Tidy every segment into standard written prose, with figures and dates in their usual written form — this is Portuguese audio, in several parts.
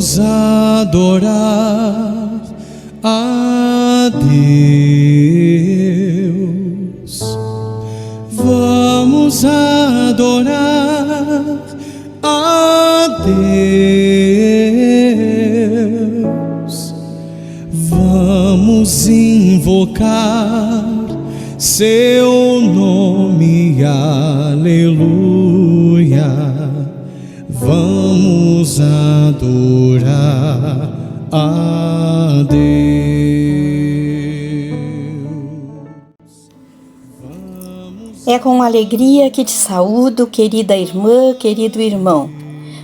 Vamos adorar a Deus. Vamos adorar a Deus. Vamos invocar seu nome, aleluia. Vamos adorar a Deus. É com alegria que te saúdo, querida irmã, querido irmão,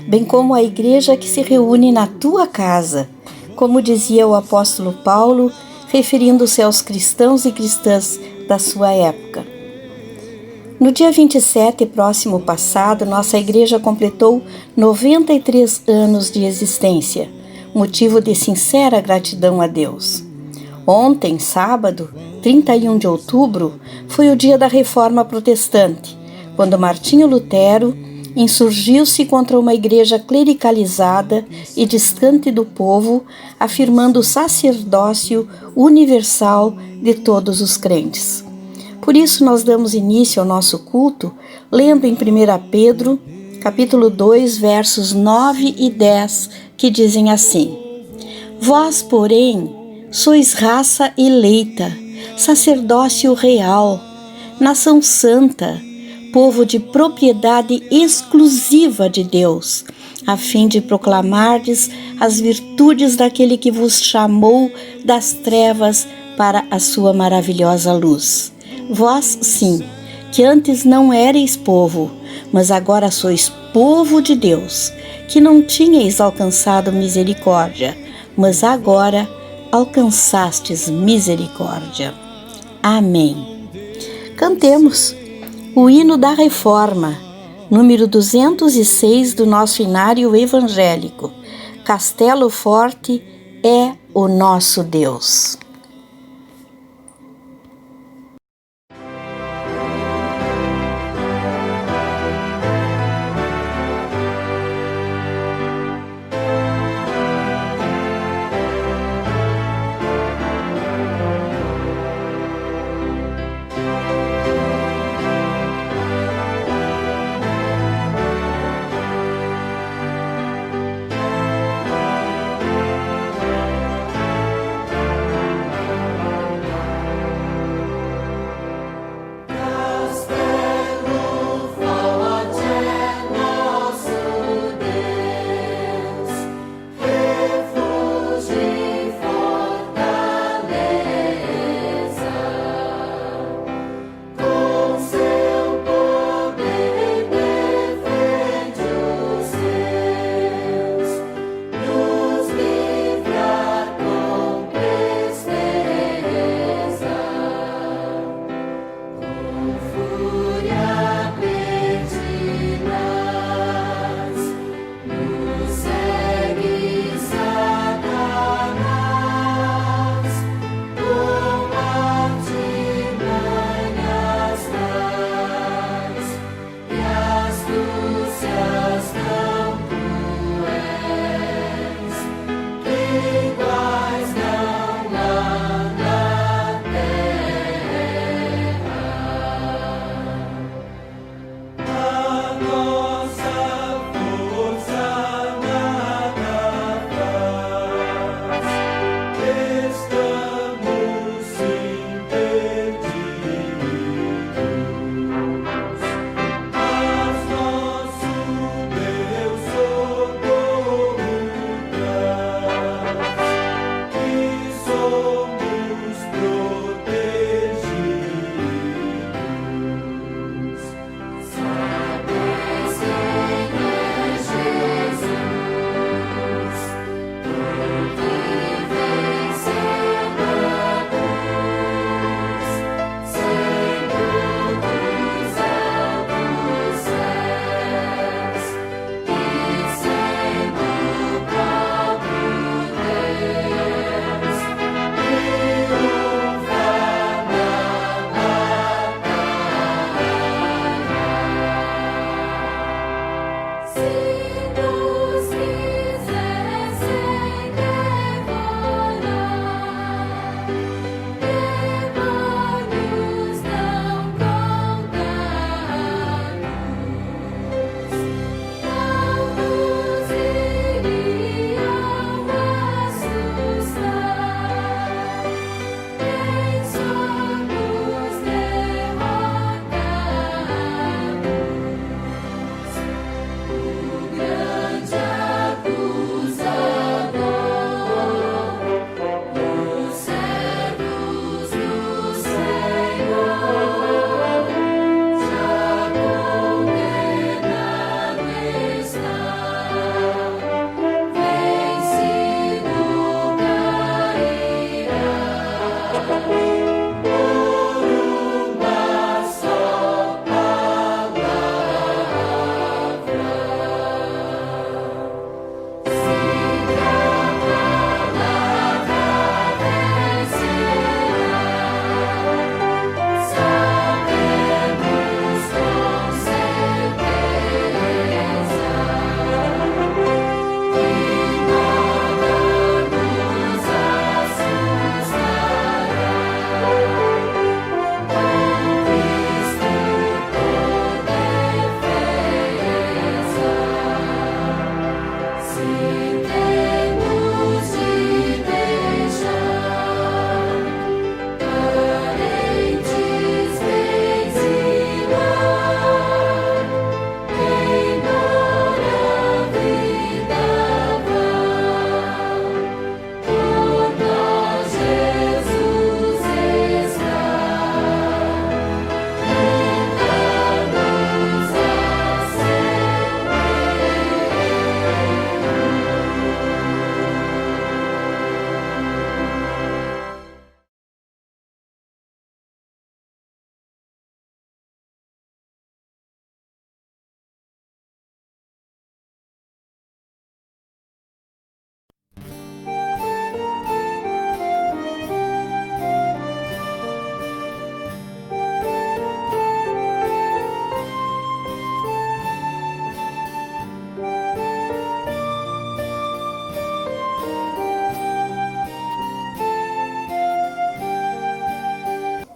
bem como a igreja que se reúne na tua casa, como dizia o apóstolo Paulo, referindo-se aos cristãos e cristãs da sua época. No dia 27, próximo passado, nossa igreja completou 93 anos de existência, motivo de sincera gratidão a Deus. Ontem, sábado, 31 de outubro, foi o dia da Reforma Protestante, quando Martinho Lutero insurgiu-se contra uma igreja clericalizada e distante do povo, afirmando o sacerdócio universal de todos os crentes. Por isso, nós damos início ao nosso culto lendo em 1 Pedro, capítulo 2, versos 9 e 10, que dizem assim: Vós, porém, sois raça eleita, sacerdócio real, nação santa, povo de propriedade exclusiva de Deus, a fim de proclamardes as virtudes daquele que vos chamou das trevas para a sua maravilhosa luz. Vós, sim, que antes não éreis povo, mas agora sois povo de Deus, que não tinhais alcançado misericórdia, mas agora alcançastes misericórdia. Amém. Cantemos o hino da Reforma, número 206 do nosso inário evangélico. Castelo forte é o nosso Deus.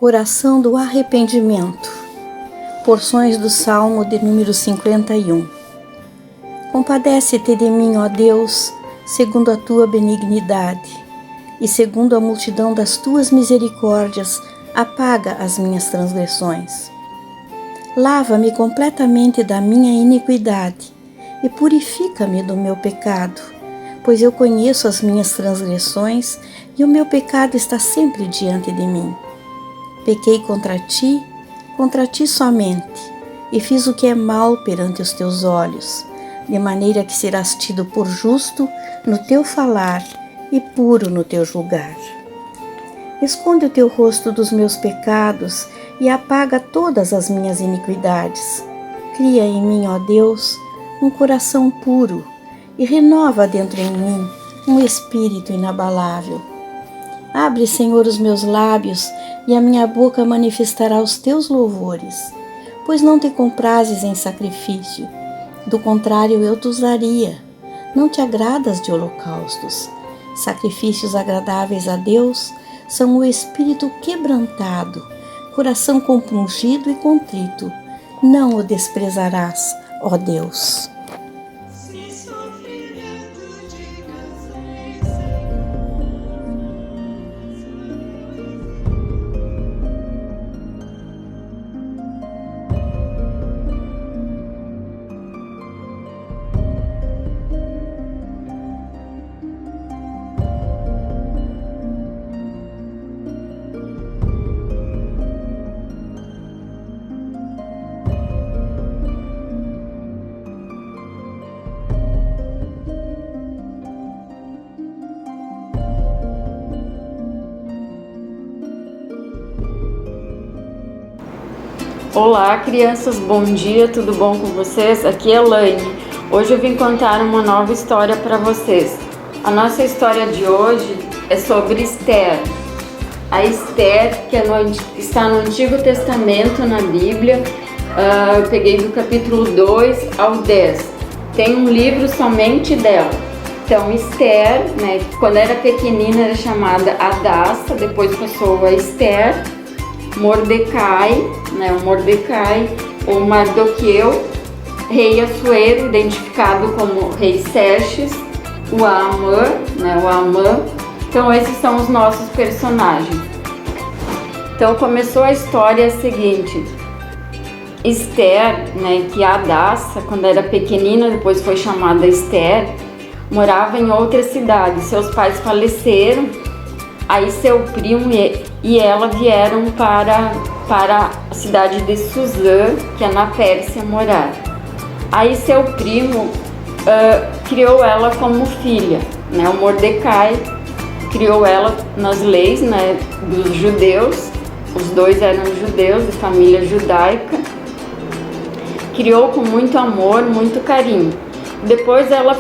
Oração do arrependimento. Porções do Salmo de número 51. Compadece-te de mim, ó Deus, segundo a tua benignidade, e segundo a multidão das tuas misericórdias, apaga as minhas transgressões. Lava-me completamente da minha iniquidade e purifica-me do meu pecado, pois eu conheço as minhas transgressões e o meu pecado está sempre diante de mim. Pequei contra ti somente, e fiz o que é mal perante os teus olhos, de maneira que serás tido por justo no teu falar e puro no teu julgar. Esconde o teu rosto dos meus pecados e apaga todas as minhas iniquidades. Cria em mim, ó Deus, um coração puro e renova dentro em mim um espírito inabalável. Abre, Senhor, os meus lábios e a minha boca manifestará os teus louvores, pois não te comrazes em sacrifício, do contrário eu te usaria. Não te agradas de holocaustos. Sacrifícios agradáveis a Deus são o espírito quebrantado, coração compungido e contrito. Não o desprezarás, ó Deus. Olá, crianças, bom dia, tudo bom com vocês? Aqui é Elaine. Hoje eu vim contar uma nova história para vocês. A nossa história de hoje é sobre Esther. A Esther, que está no Antigo Testamento, na Bíblia, eu peguei do capítulo 2 ao 10. Tem um livro somente dela. Então, Esther, quando era pequenina era chamada Hadassa, depois passou a Esther. Mordecai, o Mardoqueu, rei Assuero, identificado como rei Xerxes, o Amã. Então esses são os nossos personagens. Então começou a história seguinte: Esther, que é Hadassa, quando era pequenina, depois foi chamada Esther, morava em outra cidade. Seus pais faleceram, aí seu primo e ela vieram para a cidade de Suzã, que é na Pérsia, morar. Aí seu primo criou ela como filha, o Mordecai criou ela nas leis dos judeus, os dois eram judeus, de família judaica, criou com muito amor, muito carinho. Depois ela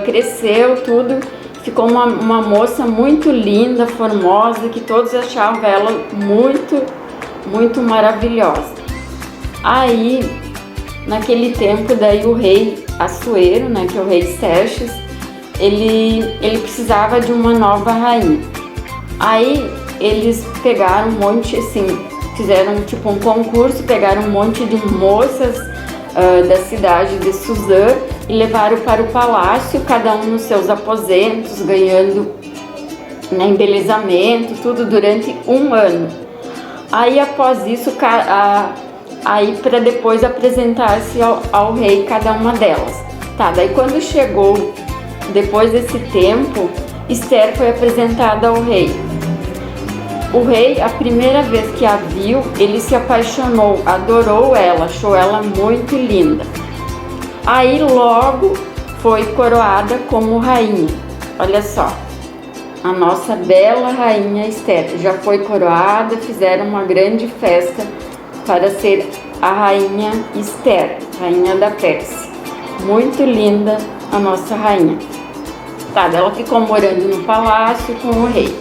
cresceu tudo, ficou uma moça muito linda, formosa, que todos achavam ela muito, muito maravilhosa. Aí, naquele tempo, daí o rei Assuero, que é o rei Xerxes, ele precisava de uma nova rainha. Aí eles pegaram um monte, fizeram tipo um concurso, pegaram um monte de moças da cidade de Suzã e levaram para o palácio, cada um nos seus aposentos, ganhando embelezamento, tudo durante um ano. Aí após isso, aí para depois apresentar-se ao rei cada uma delas. Daí quando chegou, depois desse tempo, Esther foi apresentada ao rei. O rei, a primeira vez que a viu, ele se apaixonou, adorou ela, achou ela muito linda. Aí logo foi coroada como rainha. Olha só, a nossa bela rainha Esther já foi coroada, fizeram uma grande festa para ser a rainha Esther, rainha da Pérsia. Muito linda a nossa rainha. Ela ficou morando no palácio com o rei.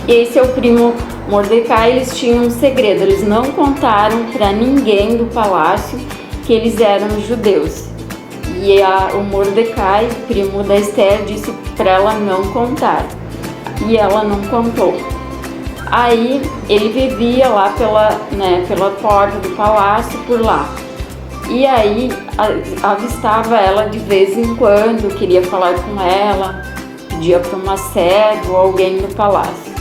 E aí seu primo Mordecai, eles tinham um segredo, eles não contaram para ninguém do palácio que eles eram judeus. E o Mordecai, primo da Esther, disse para ela não contar. E ela não contou. Aí ele vivia lá pela porta do palácio, por lá. E aí avistava ela de vez em quando, queria falar com ela, pedia para uma serva ou alguém no palácio.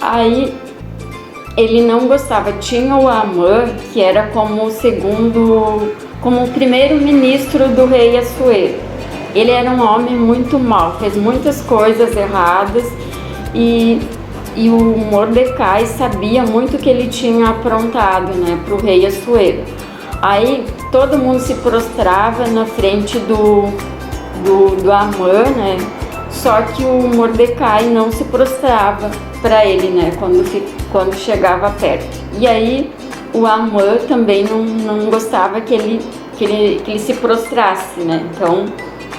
Aí ele não gostava. Tinha o Amã, que era como o primeiro-ministro do rei Assuero. Ele era um homem muito mau, fez muitas coisas erradas e o Mordecai sabia muito o que ele tinha aprontado, né, para o rei Assuero. Aí todo mundo se prostrava na frente do Amã, né? Só que o Mordecai não se prostrava para ele, né? Quando chegava perto. E aí o Amã também não gostava que ele se prostrasse, né? Então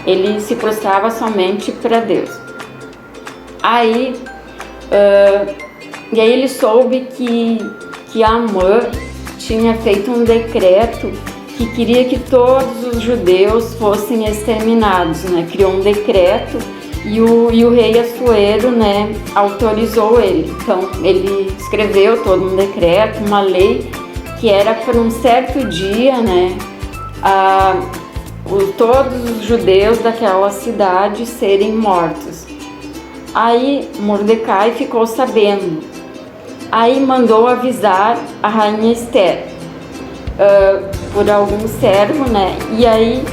ele se prostrava somente para Deus. Aí e aí ele soube que Amã tinha feito um decreto que queria que todos os judeus fossem exterminados, né? Criou um decreto e o rei Assuero, né, autorizou ele. Então ele escreveu todo um decreto, uma lei que era para um certo dia, né, todos os judeus daquela cidade serem mortos. Aí Mordecai ficou sabendo. Aí mandou avisar a rainha Esther por algum servo, né? E aí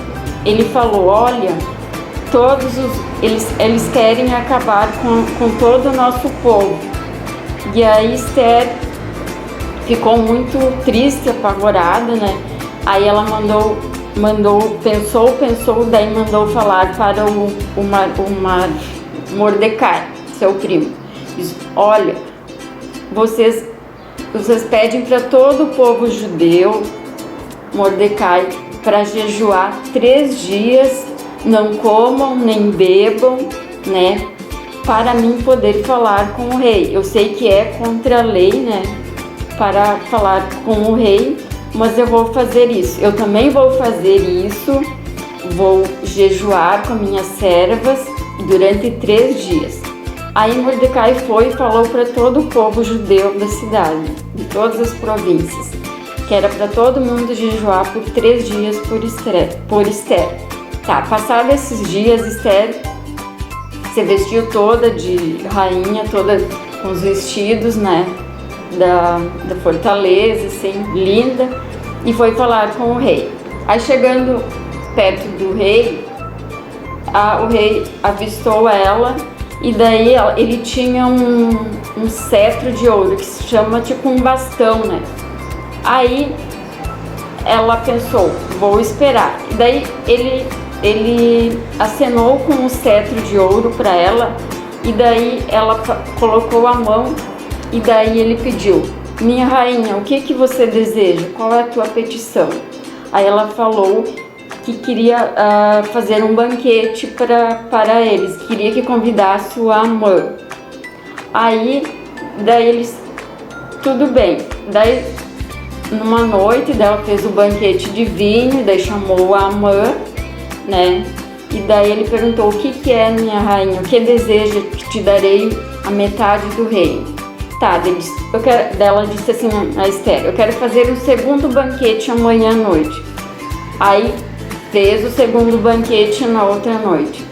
ele falou: olha, eles querem acabar com todo o nosso povo. E aí Esther ficou muito triste, apavorada, né? Aí ela pensou, daí mandou falar para o Mordecai, seu primo. Diz: olha, vocês pedem para todo o povo judeu, Mordecai, para jejuar 3 dias, não comam nem bebam, né, para mim poder falar com o rei. Eu sei que é contra a lei, né, para falar com o rei, mas eu vou fazer isso. Eu também vou fazer isso, vou jejuar com minhas servas durante 3 dias. Aí Mordecai foi e falou para todo o povo judeu da cidade, de todas as províncias, que era para todo mundo jejuar por 3 dias por Esther. Tá, passados esses dias, Esther se vestiu toda de rainha, toda com os vestidos, né, da fortaleza, assim, linda, e foi falar com o rei. Aí chegando perto do rei, o rei avistou ela. E daí ele tinha um cetro de ouro, que se chama tipo um bastão, né? Aí ela pensou: vou esperar. E daí ele acenou com o cetro de ouro para ela. E daí ela colocou a mão. E daí ele pediu: minha rainha, o que você deseja? Qual é a tua petição? Aí ela falou que queria fazer um banquete para eles, queria que convidasse o Amã. Aí, daí eles, tudo bem. Daí, numa noite, ela fez o banquete de vinho, daí chamou o Amã, né? E daí ele perguntou: o que é, minha rainha? O que deseja? Que te darei a metade do reino. Tá, ela disse assim a Esther: eu quero fazer um segundo banquete amanhã à noite. Aí fez o segundo banquete na outra noite.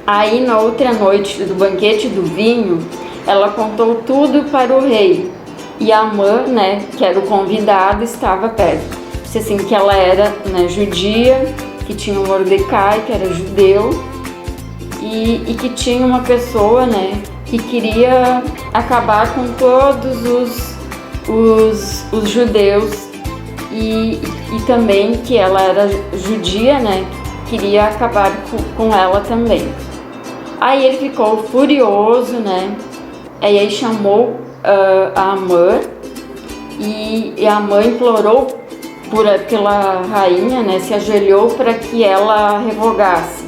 Aí na outra noite do banquete do vinho, ela contou tudo para o rei. E Amã, né, que era o convidado, estava perto. Disse assim que ela era, né, judia, que tinha um Mordecai, que era judeu, e que tinha uma pessoa, né, que queria acabar com todos os judeus. E também que ela era judia, né? Queria acabar com ela também. Aí ele ficou furioso, né? Aí chamou a Amã e a mãe implorou pela rainha, né? Se ajoelhou para que ela revogasse.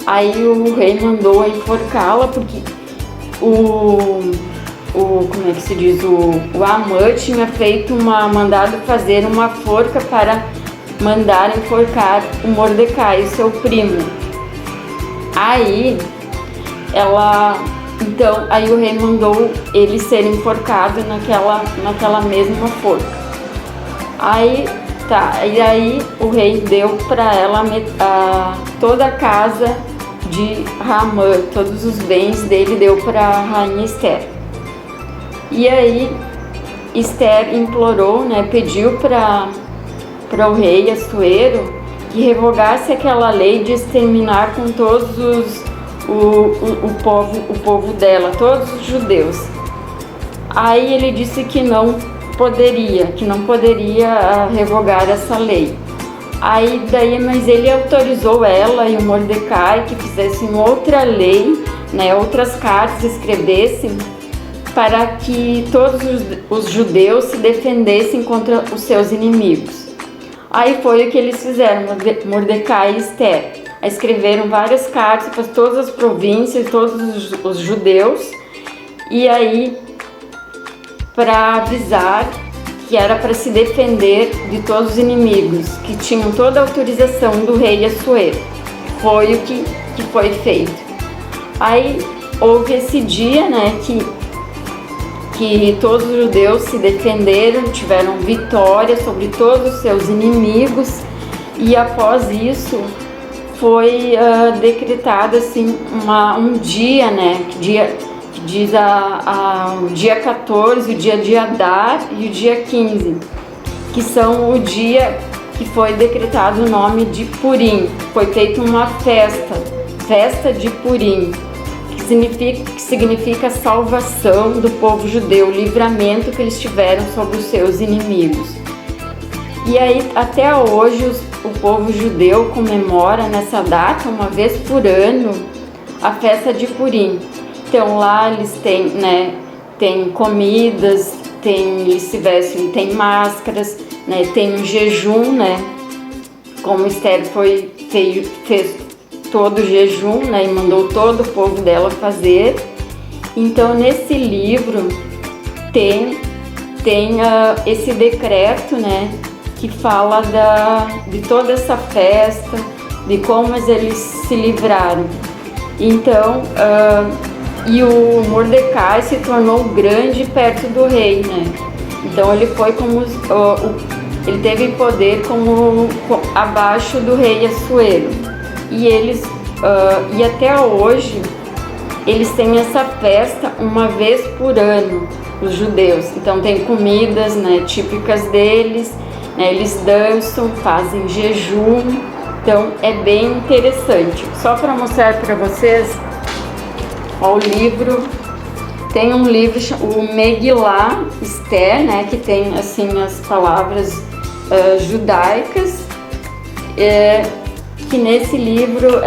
Aí o rei mandou enforcá-la porque como é que se diz, o Amã tinha mandado fazer uma forca para mandar enforcar o Mordecai, seu primo. Aí Então aí o rei mandou ele ser enforcado naquela mesma forca. Aí e aí o rei deu para ela toda a casa de Haamã, todos os bens dele deu para a rainha Ester. E aí Ester implorou, né, pediu para o rei Assuero que revogasse aquela lei de exterminar com todos o povo dela, todos os judeus. Aí ele disse que não poderia revogar essa lei. Mas ele autorizou ela e o Mordecai que fizessem outra lei, né, outras cartas, escrevessem para que todos os judeus se defendessem contra os seus inimigos. Aí foi o que eles fizeram, Mordecai e Ester. Escreveram várias cartas para todas as províncias, todos os judeus, e aí para avisar que era para se defender de todos os inimigos, que tinham toda a autorização do rei Assuero. Foi o que foi feito. Aí houve esse dia, né, que todos os judeus se defenderam, tiveram vitória sobre todos os seus inimigos, e após isso foi decretado assim um dia, né, que diz o dia 14, o dia de Adar e o dia 15, que são o dia que foi decretado o nome de Purim. Foi feita uma festa de Purim, que significa salvação do povo judeu, livramento que eles tiveram sobre os seus inimigos. E aí até hoje o povo judeu comemora nessa data, uma vez por ano, a festa de Purim. Então lá eles têm, né, tem comidas, eles se vestem, tem máscaras, né, tem um jejum, né, como Esther fez todo o jejum, né, e mandou todo o povo dela fazer. Então nesse livro tem esse decreto, né, que fala de toda essa festa, de como eles se livraram. Então e o Mordecai se tornou grande perto do rei, né? Então ele foi ele teve poder como abaixo do rei Assuero. E e até hoje eles têm essa festa uma vez por ano, os judeus. Então tem comidas, né, típicas deles, né, eles dançam, fazem jejum. Então é bem interessante. Só para mostrar para vocês, o livro, tem um livro, o Megillah Esther, né, que tem assim as palavras judaicas, que nesse livro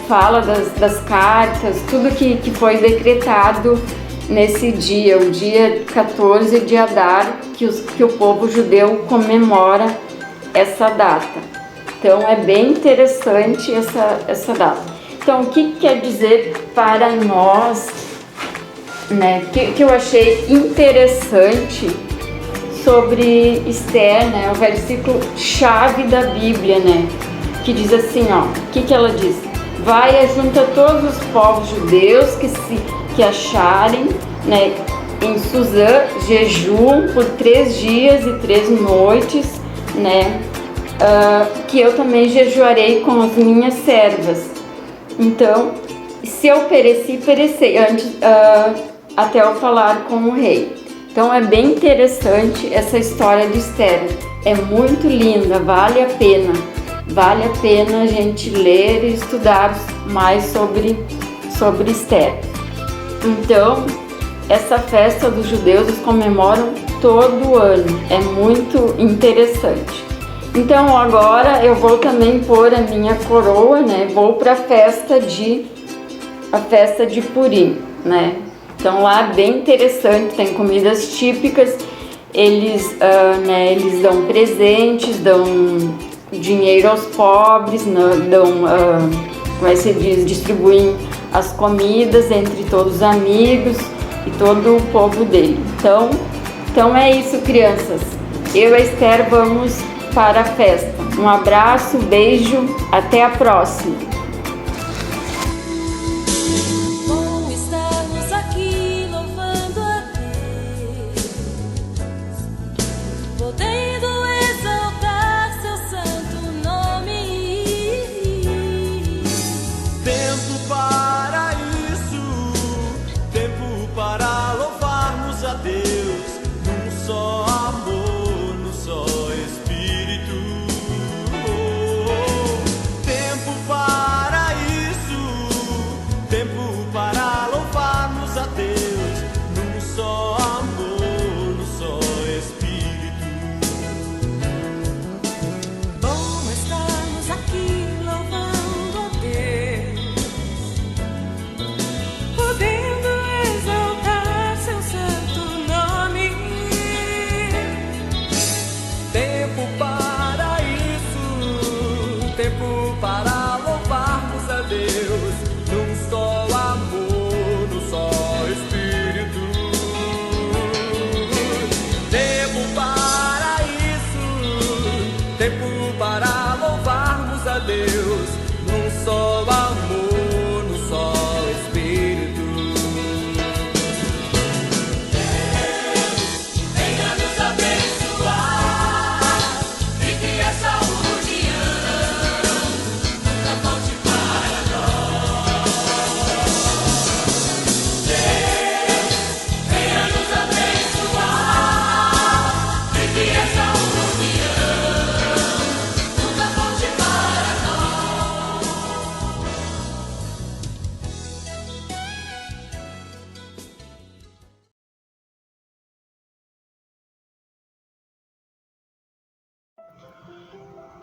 fala das cartas, tudo que foi decretado nesse dia, o dia 14 de Adar, que o povo judeu comemora essa data. Então é bem interessante essa data. Então, o que quer dizer para nós, né, que eu achei interessante sobre Esther, né, o versículo chave da Bíblia, né, que diz assim, ó, o que ela diz? Vai junto a todos os povos judeus que acharem, né, em Suzã, jejum por 3 dias e 3 noites, né, que eu também jejuarei com as minhas servas. Então, se eu perecei antes, até eu falar com o rei. Então é bem interessante essa história de Esther. É muito linda, vale a pena a gente ler e estudar mais sobre Esther. Então, essa festa dos judeus eles comemoram todo ano, é muito interessante. Então agora eu vou também pôr a minha coroa, né? Vou para a festa de Purim, né? Então lá é bem interessante, tem comidas típicas, eles dão presentes, dão dinheiro aos pobres, distribuem as comidas entre todos os amigos e todo o povo dele. Então é isso, crianças. Eu e a Esther vamos para a festa. Um abraço, beijo, até a próxima.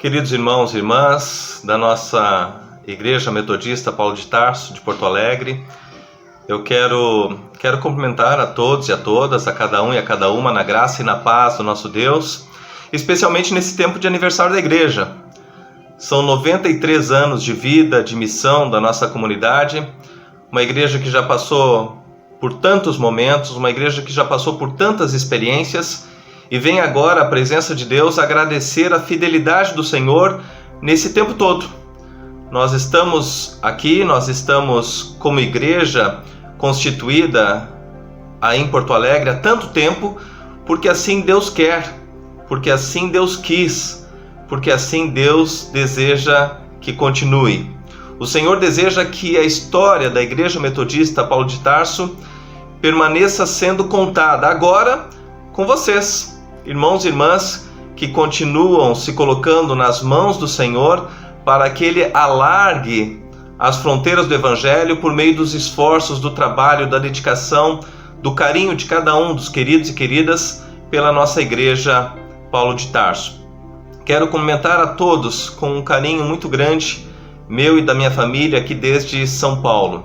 Queridos irmãos e irmãs da nossa Igreja Metodista Paulo de Tarso de Porto Alegre, eu quero cumprimentar a todos e a todas, a cada um e a cada uma, na graça e na paz do nosso Deus, especialmente nesse tempo de aniversário da Igreja. São 93 anos de vida, de missão da nossa comunidade, uma igreja que já passou por tantos momentos, uma igreja que já passou por tantas experiências, e vem agora a presença de Deus agradecer a fidelidade do Senhor nesse tempo todo. Nós estamos aqui, nós estamos como igreja constituída aí em Porto Alegre há tanto tempo, porque assim Deus quer, porque assim Deus quis, porque assim Deus deseja que continue. O Senhor deseja que a história da Igreja Metodista Paulo de Tarso permaneça sendo contada agora com vocês, irmãos e irmãs que continuam se colocando nas mãos do Senhor para que Ele alargue as fronteiras do Evangelho por meio dos esforços, do trabalho, da dedicação, do carinho de cada um dos queridos e queridas pela nossa Igreja Paulo de Tarso. Quero cumprimentar a todos com um carinho muito grande, meu e da minha família aqui desde São Paulo.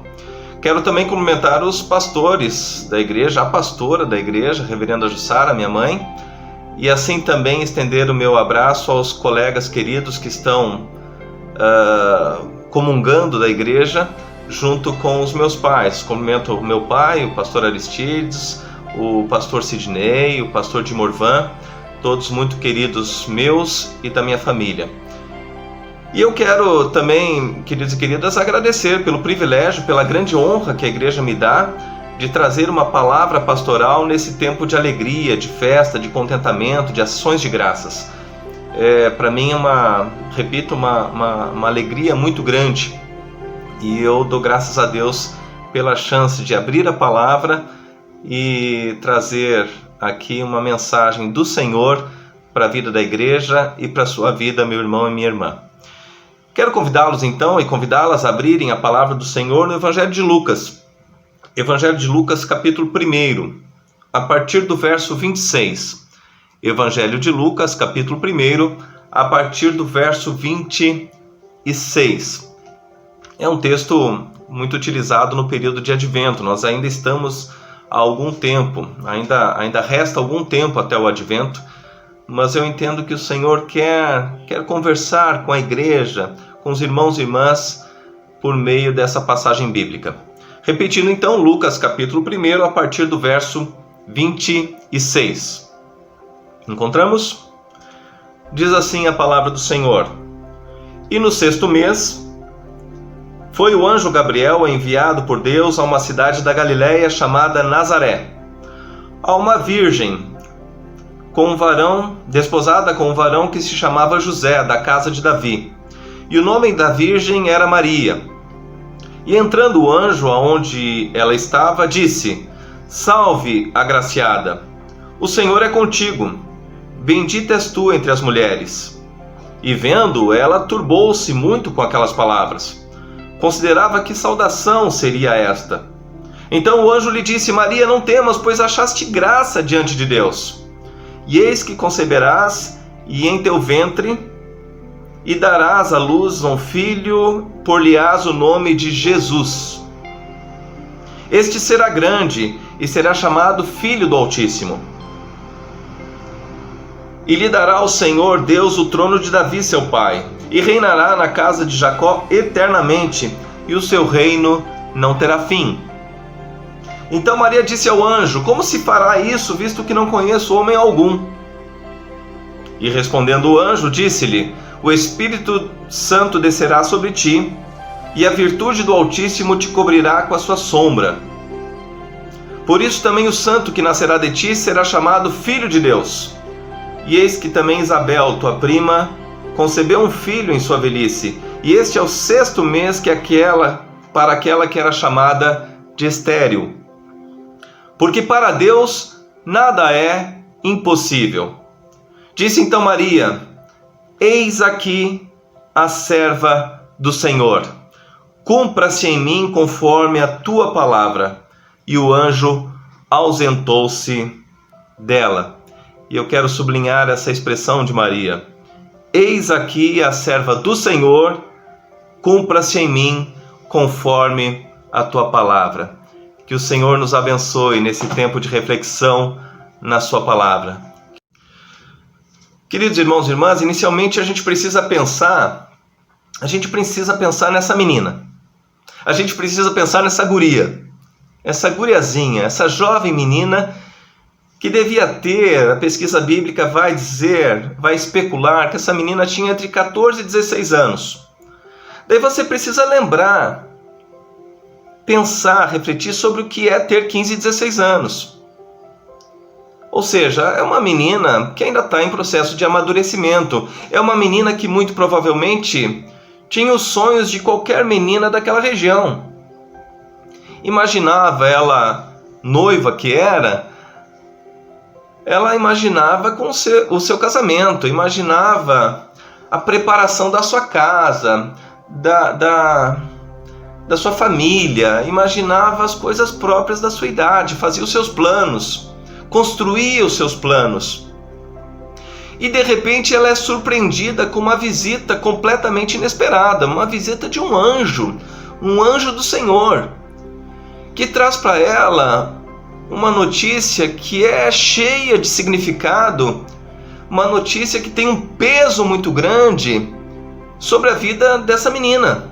Quero também cumprimentar os pastores da igreja, a pastora da igreja, a reverenda Jussara, minha mãe, e assim também estender o meu abraço aos colegas queridos que estão comungando da igreja junto com os meus pais. Cumprimento o meu pai, o pastor Aristides, o pastor Sidney, o pastor de Morvan, todos muito queridos meus e da minha família. E eu quero também, queridos e queridas, agradecer pelo privilégio, pela grande honra que a igreja me dá de trazer uma palavra pastoral nesse tempo de alegria, de festa, de contentamento, de ações de graças. Para mim é uma alegria muito grande, e eu dou graças a Deus pela chance de abrir a palavra e trazer aqui uma mensagem do Senhor para a vida da igreja e para a sua vida, meu irmão e minha irmã. Quero convidá-los então e convidá-las a abrirem a palavra do Senhor no Evangelho de Lucas. Evangelho de Lucas, capítulo 1, a partir do verso 26. Evangelho de Lucas, capítulo 1, a partir do verso 26. É um texto muito utilizado no período de Advento. Nós ainda estamos há algum tempo, ainda resta algum tempo até o Advento, mas eu entendo que o Senhor quer conversar com a igreja, com os irmãos e irmãs, por meio dessa passagem bíblica. Repetindo então, Lucas capítulo 1, a partir do verso 26. Encontramos? Diz assim a palavra do Senhor: E no 6º mês, foi o anjo Gabriel enviado por Deus a uma cidade da Galiléia chamada Nazaré, a uma virgem, desposada com um varão que se chamava José, da casa de Davi. E o nome da virgem era Maria. E entrando o anjo aonde ela estava, disse: Salve, agraciada, o Senhor é contigo, bendita és tu entre as mulheres. E vendo, ela turbou-se muito com aquelas palavras. Considerava que saudação seria esta. Então o anjo lhe disse: Maria, não temas, pois achaste graça diante de Deus. E eis que conceberás, e em teu ventre, e darás à luz um filho, por-lhe-ás o nome de Jesus. Este será grande, e será chamado Filho do Altíssimo. E lhe dará ao Senhor Deus o trono de Davi seu pai, e reinará na casa de Jacó eternamente, e o seu reino não terá fim. Então Maria disse ao anjo: Como se fará isso, visto que não conheço homem algum? E respondendo o anjo, disse-lhe: O Espírito Santo descerá sobre ti, e a virtude do Altíssimo te cobrirá com a sua sombra. Por isso também o santo que nascerá de ti será chamado Filho de Deus. E eis que também Isabel, tua prima, concebeu um filho em sua velhice, e este é o 6º mês para aquela que era chamada de estéril. Porque para Deus nada é impossível. Disse então Maria: Eis aqui a serva do Senhor. Cumpra-se em mim conforme a tua palavra. E o anjo ausentou-se dela. E eu quero sublinhar essa expressão de Maria: eis aqui a serva do Senhor, cumpra-se em mim conforme a tua palavra. Que o Senhor nos abençoe nesse tempo de reflexão na sua palavra. Queridos irmãos e irmãs, inicialmente a gente precisa pensar nessa menina. A gente precisa pensar nessa guria, essa guriazinha, essa jovem menina que devia ter, a pesquisa bíblica vai especular que essa menina tinha entre 14 e 16 anos. Daí você precisa lembrar, pensar, refletir sobre o que é ter 15 e 16 anos. Ou seja, é uma menina que ainda está em processo de amadurecimento. É uma menina que muito provavelmente tinha os sonhos de qualquer menina daquela região. Imaginava ela, noiva que era, ela imaginava com o seu casamento, imaginava a preparação da sua casa, da sua família, imaginava as coisas próprias da sua idade, fazia os seus planos, construía os seus planos. E de repente ela é surpreendida com uma visita completamente inesperada, uma visita de um anjo do Senhor, que traz para ela uma notícia que é cheia de significado, uma notícia que tem um peso muito grande sobre a vida dessa menina.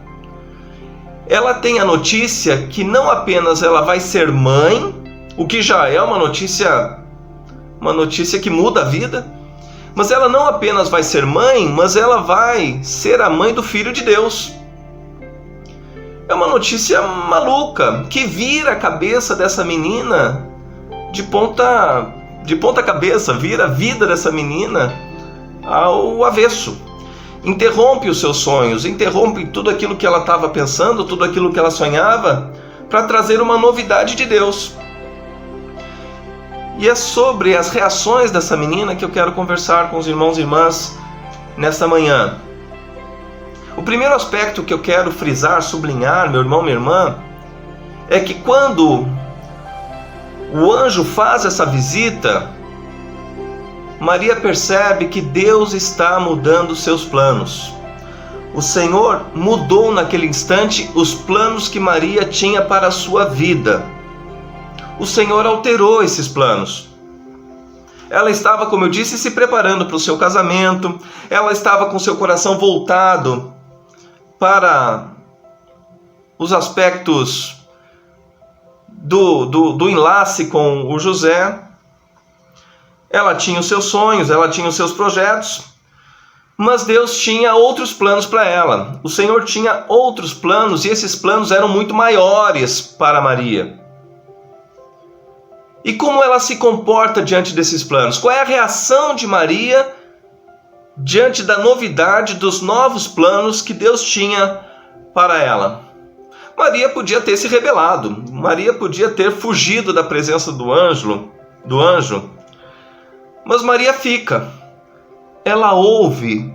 Ela tem a notícia que não apenas ela vai ser mãe, o que já é uma notícia que muda a vida, mas ela não apenas vai ser mãe, mas ela vai ser a mãe do Filho de Deus. É uma notícia maluca, que vira a cabeça dessa menina de ponta cabeça, vira a vida dessa menina ao avesso. Interrompe os seus sonhos, interrompe tudo aquilo que ela estava pensando, tudo aquilo que ela sonhava, para trazer uma novidade de Deus. E é sobre as reações dessa menina que eu quero conversar com os irmãos e irmãs nesta manhã. O primeiro aspecto que eu quero frisar, sublinhar, meu irmão, minha irmã, é que quando o anjo faz essa visita, Maria percebe que Deus está mudando seus planos. O Senhor mudou naquele instante os planos que Maria tinha para a sua vida. O Senhor alterou esses planos. Ela estava, como eu disse, se preparando para o seu casamento. Ela estava com seu coração voltado para os aspectos do enlace com o José. Ela tinha os seus sonhos, ela tinha os seus projetos, mas Deus tinha outros planos para ela. O Senhor tinha outros planos e esses planos eram muito maiores para Maria. E como ela se comporta diante desses planos? Qual é a reação de Maria diante da novidade dos novos planos que Deus tinha para ela? Maria podia ter se rebelado, Maria podia ter fugido da presença do anjo, mas Maria fica. Ela ouve,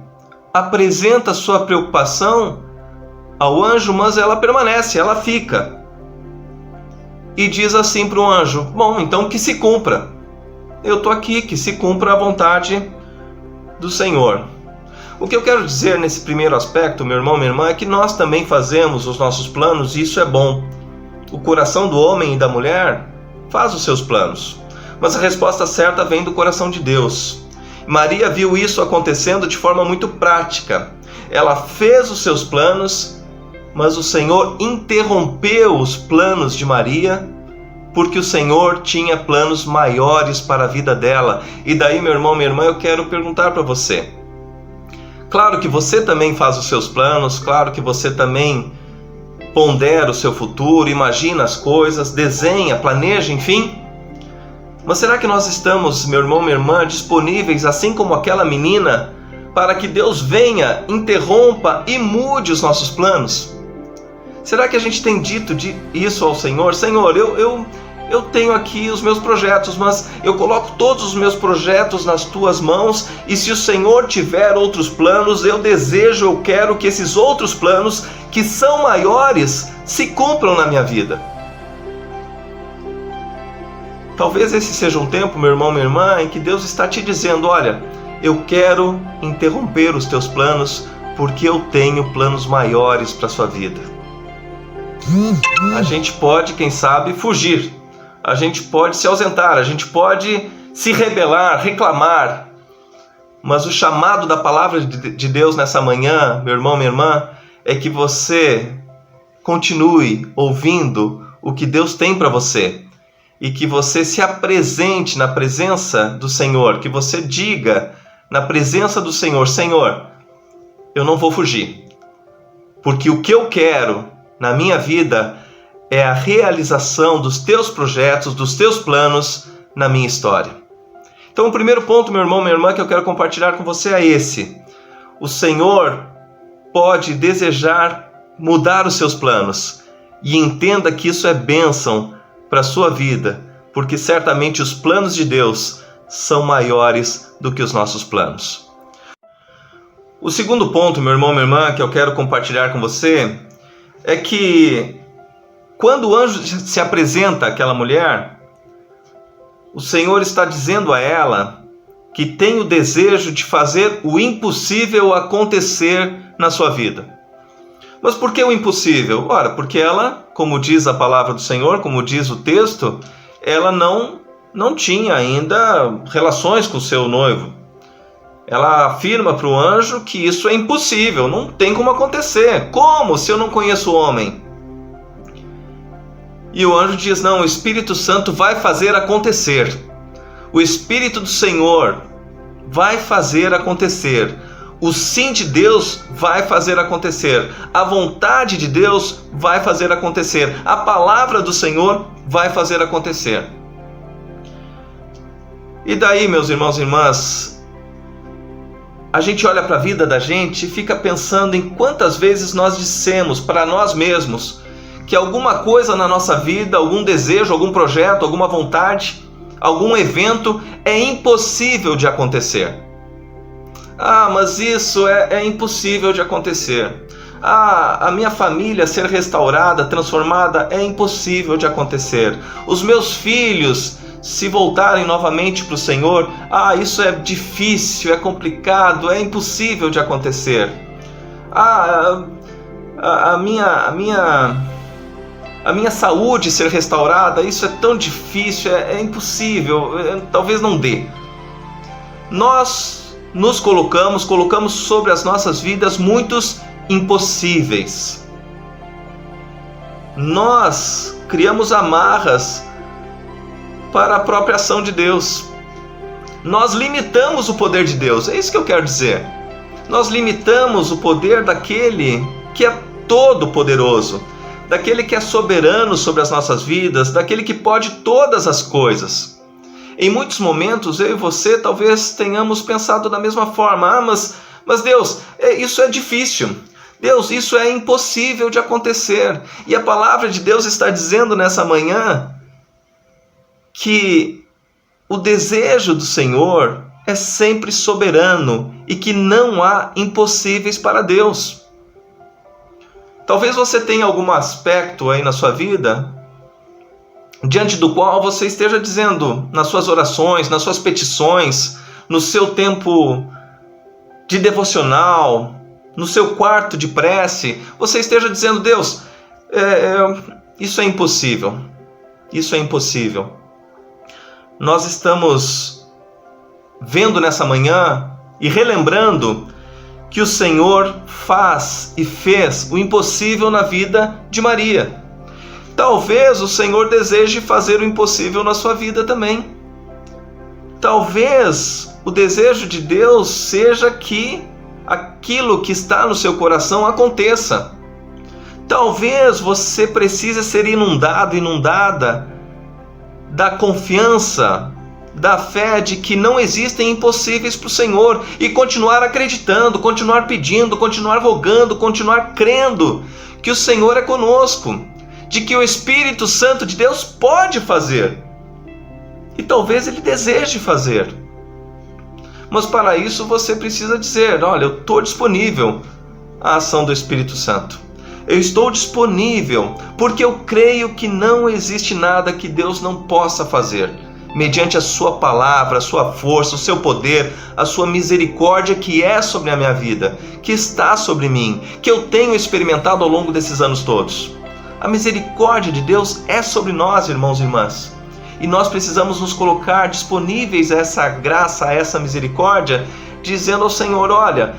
apresenta sua preocupação ao anjo, mas ela permanece, ela fica. E diz assim para o anjo: bom, então que se cumpra. Eu estou aqui, que se cumpra a vontade do Senhor. O que eu quero dizer nesse primeiro aspecto, meu irmão, minha irmã, é que nós também fazemos os nossos planos e isso é bom. O coração do homem e da mulher faz os seus planos, mas a resposta certa vem do coração de Deus. Maria viu isso acontecendo de forma muito prática. Ela fez os seus planos, mas o Senhor interrompeu os planos de Maria, porque o Senhor tinha planos maiores para a vida dela. E daí, meu irmão, minha irmã, eu quero perguntar para você. Claro que você também faz os seus planos, claro que você também pondera o seu futuro, imagina as coisas, desenha, planeja, enfim. Mas será que nós estamos, meu irmão, minha irmã, disponíveis, assim como aquela menina, para que Deus venha, interrompa e mude os nossos planos? Será que a gente tem dito isso ao Senhor? Senhor, eu tenho aqui os meus projetos, mas eu coloco todos os meus projetos nas tuas mãos, e se o Senhor tiver outros planos, eu quero que esses outros planos, que são maiores, se cumpram na minha vida. Talvez esse seja um tempo, meu irmão, minha irmã, em que Deus está te dizendo: olha, eu quero interromper os teus planos porque eu tenho planos maiores para a sua vida. A gente pode, quem sabe, fugir. A gente pode se ausentar, a gente pode se rebelar, reclamar. Mas o chamado da palavra de Deus nessa manhã, meu irmão, minha irmã, é que você continue ouvindo o que Deus tem para você e que você se apresente na presença do Senhor, que você diga na presença do Senhor: Senhor, eu não vou fugir, porque o que eu quero na minha vida é a realização dos teus projetos, dos teus planos na minha história. Então o primeiro ponto, meu irmão, minha irmã, que eu quero compartilhar com você é esse: o Senhor pode desejar mudar os seus planos, e entenda que isso é bênção para a sua vida, porque certamente os planos de Deus são maiores do que os nossos planos. O segundo ponto, meu irmão, minha irmã, que eu quero compartilhar com você é que quando o anjo se apresenta àquela mulher, o Senhor está dizendo a ela que tem o desejo de fazer o impossível acontecer na sua vida. Mas por que o impossível? Ora, porque ela, como diz a palavra do Senhor, como diz o texto, ela não tinha ainda relações com o seu noivo. Ela afirma para o anjo que isso é impossível, não tem como acontecer. Como, se eu não conheço o homem? E o anjo diz: não, o Espírito Santo vai fazer acontecer. O Espírito do Senhor vai fazer acontecer. O sim de Deus vai fazer acontecer. A vontade de Deus vai fazer acontecer. A palavra do Senhor vai fazer acontecer. E daí, meus irmãos e irmãs, a gente olha para a vida da gente e fica pensando em quantas vezes nós dissemos para nós mesmos que alguma coisa na nossa vida, algum desejo, algum projeto, alguma vontade, algum evento é impossível de acontecer. Ah, mas isso é impossível de acontecer. Ah, a minha família ser restaurada, transformada, é impossível de acontecer. Os meus filhos se voltarem novamente para o Senhor, ah, isso é difícil, é complicado, é impossível de acontecer. Ah, a minha saúde ser restaurada, isso é tão difícil, é impossível, talvez não dê. Nós nos colocamos sobre as nossas vidas muitos impossíveis. Nós criamos amarras para a própria ação de Deus. Nós limitamos o poder de Deus, é isso que eu quero dizer. Nós limitamos o poder daquele que é todo-poderoso, daquele que é soberano sobre as nossas vidas, daquele que pode todas as coisas. Em muitos momentos, eu e você talvez tenhamos pensado da mesma forma: ah, mas Deus, isso é difícil. Deus, isso é impossível de acontecer. E a palavra de Deus está dizendo nessa manhã que o desejo do Senhor é sempre soberano e que não há impossíveis para Deus. Talvez você tenha algum aspecto aí na sua vida diante do qual você esteja dizendo nas suas orações, nas suas petições, no seu tempo de devocional, no seu quarto de prece, você esteja dizendo: Deus, isso é impossível, isso é impossível. Nós estamos vendo nessa manhã e relembrando que o Senhor faz e fez o impossível na vida de Maria. Talvez o Senhor deseje fazer o impossível na sua vida também. Talvez o desejo de Deus seja que aquilo que está no seu coração aconteça. Talvez você precise ser inundado, inundada da confiança, da fé de que não existem impossíveis para o Senhor e continuar acreditando, continuar pedindo, continuar rogando, continuar crendo que o Senhor é conosco, de que o Espírito Santo de Deus pode fazer. E talvez Ele deseje fazer. Mas para isso você precisa dizer: olha, eu estou disponível à ação do Espírito Santo. Eu estou disponível porque eu creio que não existe nada que Deus não possa fazer. mediante a sua palavra, a sua força, o seu poder, a sua misericórdia que é sobre a minha vida, que está sobre mim, que eu tenho experimentado ao longo desses anos todos. A misericórdia de Deus é sobre nós, irmãos e irmãs. E nós precisamos nos colocar disponíveis a essa graça, a essa misericórdia, dizendo ao Senhor: olha,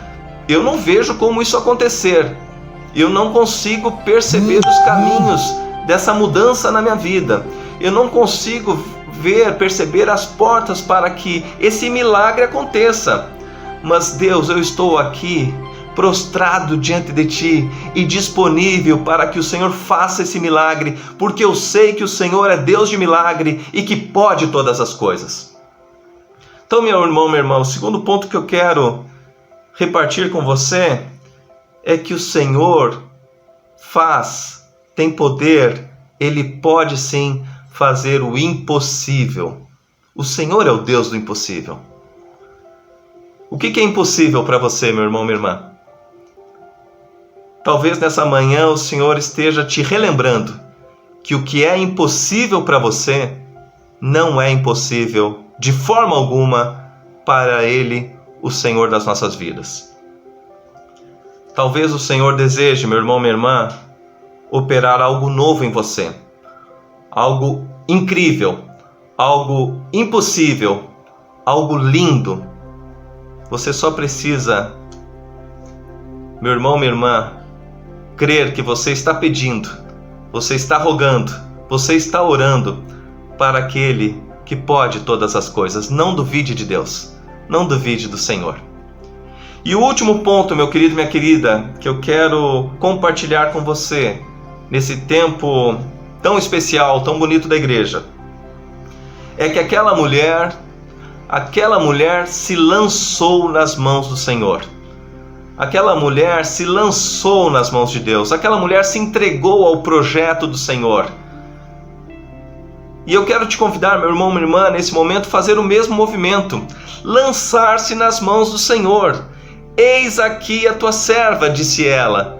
eu não vejo como isso acontecer. Eu não consigo perceber os caminhos dessa mudança na minha vida. Eu não consigo perceber as portas para que esse milagre aconteça. Mas Deus, eu estou aqui prostrado diante de Ti e disponível para que o Senhor faça esse milagre, porque eu sei que o Senhor é Deus de milagre e que pode todas as coisas. Então, meu irmão, minha irmã, o segundo ponto que eu quero repartir com você é que o Senhor tem poder, Ele pode sim fazer o impossível. O Senhor é o Deus do impossível. O que é impossível para você, meu irmão, minha irmã? Talvez nessa manhã o Senhor esteja te relembrando que o que é impossível para você não é impossível de forma alguma para Ele, o Senhor das nossas vidas. Talvez o Senhor deseje, meu irmão, minha irmã, operar algo novo em você, algo incrível, algo impossível, algo lindo. Você só precisa, meu irmão, minha irmã, crer que você está pedindo, você está rogando, você está orando para aquele que pode todas as coisas. Não duvide de Deus, não duvide do Senhor. E o último ponto, meu querido e minha querida, que eu quero compartilhar com você nesse tempo tão especial, tão bonito da igreja, é que aquela mulher se lançou nas mãos do Senhor. Aquela mulher se lançou nas mãos de Deus. Aquela mulher se entregou ao projeto do Senhor. E eu quero te convidar, meu irmão, minha irmã, nesse momento, fazer o mesmo movimento. Lançar-se nas mãos do Senhor. Eis aqui a tua serva, disse ela.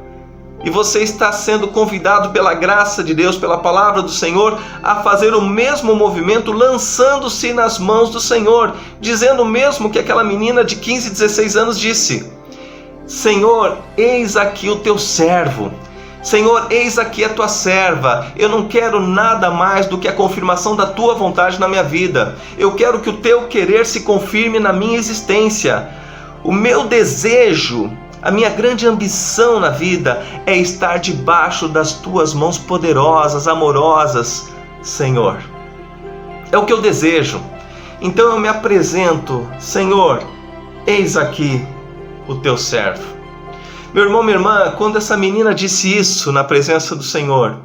E você está sendo convidado pela graça de Deus, pela palavra do Senhor, a fazer o mesmo movimento, lançando-se nas mãos do Senhor, dizendo o mesmo que aquela menina de 15, 16 anos disse: Senhor, eis aqui o teu servo. Senhor, eis aqui a tua serva. Eu não quero nada mais do que a confirmação da tua vontade na minha vida. Eu quero que o teu querer se confirme na minha existência. O meu desejo, a minha grande ambição na vida é estar debaixo das tuas mãos poderosas, amorosas, Senhor. É o que eu desejo. Então eu me apresento, Senhor, eis aqui o teu servo. Meu irmão, minha irmã, quando essa menina disse isso na presença do Senhor,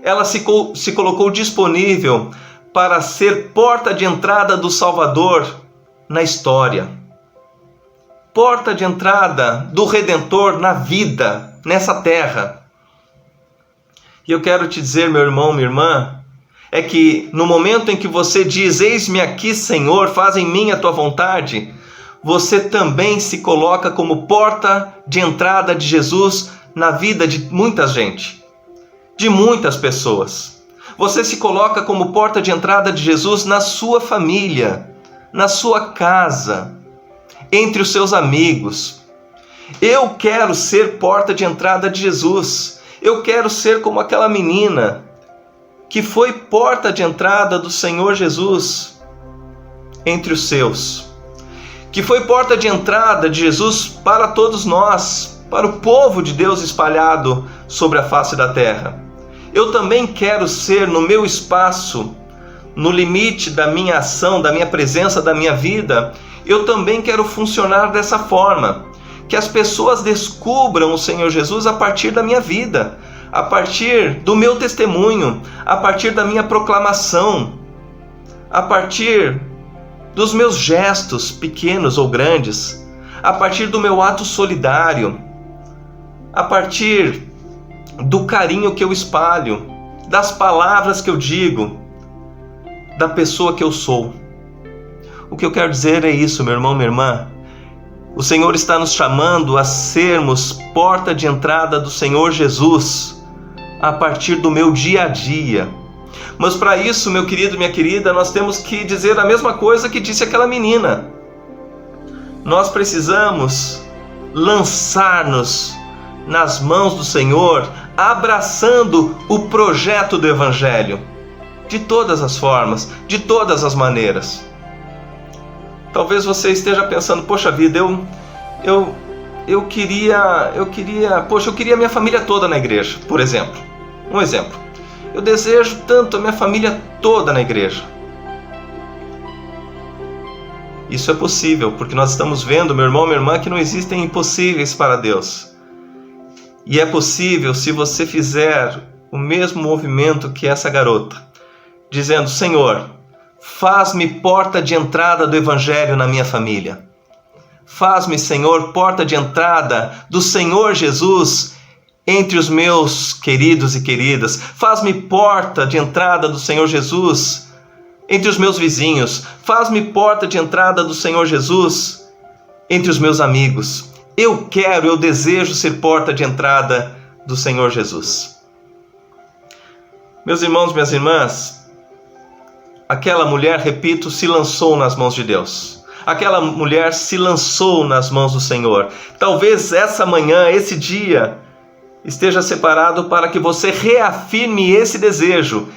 ela se colocou disponível para ser porta de entrada do Salvador na história, porta de entrada do Redentor na vida, nessa terra. E eu quero te dizer, meu irmão, minha irmã, é que no momento em que você diz: eis-me aqui, Senhor, faz em mim a tua vontade, você também se coloca como porta de entrada de Jesus na vida de muita gente, de muitas pessoas. Você se coloca como porta de entrada de Jesus na sua família, na sua casa, entre os seus amigos. Eu quero ser porta de entrada de Jesus. Eu quero ser como aquela menina que foi porta de entrada do Senhor Jesus entre os seus, que foi porta de entrada de Jesus para todos nós, para o povo de Deus espalhado sobre a face da terra. Eu também quero ser no meu espaço, no limite da minha ação, da minha presença, da minha vida, eu também quero funcionar dessa forma, que as pessoas descubram o Senhor Jesus a partir da minha vida, a partir do meu testemunho, a partir da minha proclamação, a partir dos meus gestos pequenos ou grandes, a partir do meu ato solidário, a partir do carinho que eu espalho, das palavras que eu digo, da pessoa que eu sou. O que eu quero dizer é isso, meu irmão, minha irmã. O Senhor está nos chamando a sermos porta de entrada do Senhor Jesus a partir do meu dia a dia, Mas para isso, meu querido, minha querida, nós temos que dizer a mesma coisa que disse aquela menina. Nós precisamos lançar-nos nas mãos do Senhor, abraçando o projeto do Evangelho, de todas as formas, de todas as maneiras. Talvez você esteja pensando, poxa vida, eu queria minha família toda na igreja, por exemplo. Um exemplo. Eu desejo tanto a minha família toda na igreja. Isso é possível, porque nós estamos vendo, meu irmão, minha irmã, que não existem impossíveis para Deus. E é possível se você fizer o mesmo movimento que essa garota, dizendo, Senhor, faz-me porta de entrada do Evangelho na minha família. Faz-me, Senhor, porta de entrada do Senhor Jesus entre os meus queridos e queridas. Faz-me porta de entrada do Senhor Jesus entre os meus vizinhos. Faz-me porta de entrada do Senhor Jesus entre os meus amigos. Eu desejo ser porta de entrada do Senhor Jesus. Meus irmãos, minhas irmãs, aquela mulher, repito, se lançou nas mãos de Deus. Aquela mulher se lançou nas mãos do Senhor. Talvez essa manhã, esse dia, esteja separado para que você reafirme esse desejo.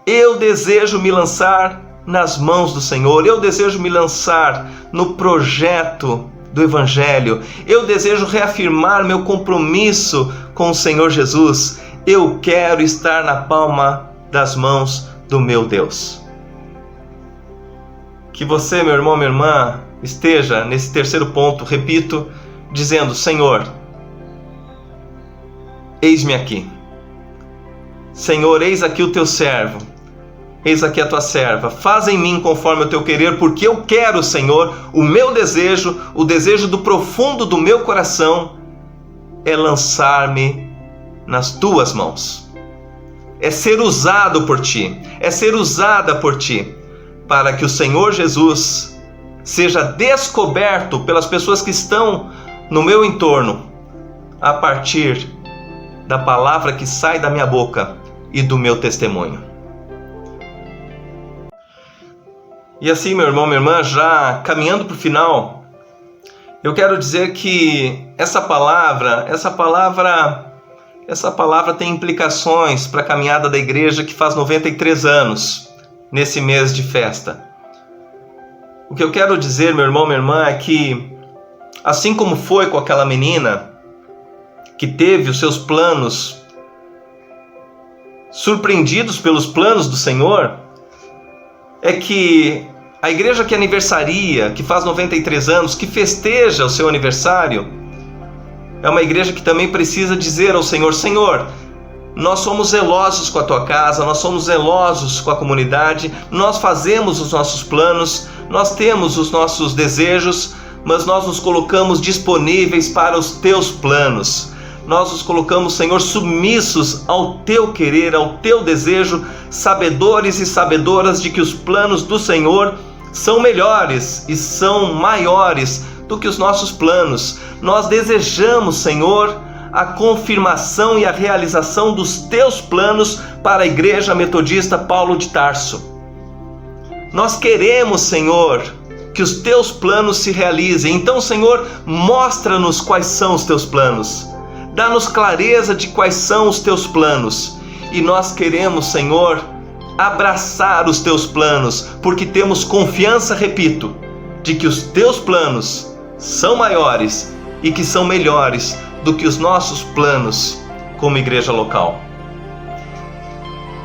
Eu desejo me lançar nas mãos do Senhor. Eu desejo me lançar no projeto do Evangelho. Eu desejo reafirmar meu compromisso com o Senhor Jesus. Eu quero estar na palma das mãos do meu Deus. Que você, meu irmão, minha irmã, esteja nesse terceiro ponto, repito, dizendo, Senhor, eis-me aqui. Senhor, eis aqui o teu servo. Eis aqui a tua serva. Faz em mim conforme o teu querer, porque eu quero, Senhor, o meu desejo, o desejo do profundo do meu coração, é lançar-me nas tuas mãos. É ser usado por ti. É ser usada por ti. Para que o Senhor Jesus seja descoberto pelas pessoas que estão no meu entorno, a partir da palavra que sai da minha boca e do meu testemunho. E assim, meu irmão, minha irmã, já caminhando para o final, eu quero dizer que essa palavra tem implicações para a caminhada da igreja que faz 93 anos. Nesse mês de festa. O que eu quero dizer, meu irmão, minha irmã, é que assim como foi com aquela menina que teve os seus planos surpreendidos pelos planos do Senhor, é que a igreja que aniversaria, que faz 93 anos, que festeja o seu aniversário, é uma igreja que também precisa dizer ao Senhor, Senhor, nós somos zelosos com a tua casa, nós somos zelosos com a comunidade, nós fazemos os nossos planos, nós temos os nossos desejos, mas nós nos colocamos disponíveis para os teus planos. Nós nos colocamos, Senhor, submissos ao teu querer, ao teu desejo, sabedores e sabedoras de que os planos do Senhor são melhores e são maiores do que os nossos planos. Nós desejamos, Senhor, a confirmação e a realização dos teus planos para a Igreja Metodista Paulo de Tarso. Nós queremos, Senhor, que os teus planos se realizem. Então, Senhor, mostra-nos quais são os teus planos. Dá-nos clareza de quais são os teus planos. E nós queremos, Senhor, abraçar os teus planos, porque temos confiança, repito, de que os teus planos são maiores e que são melhores do que os nossos planos como igreja local.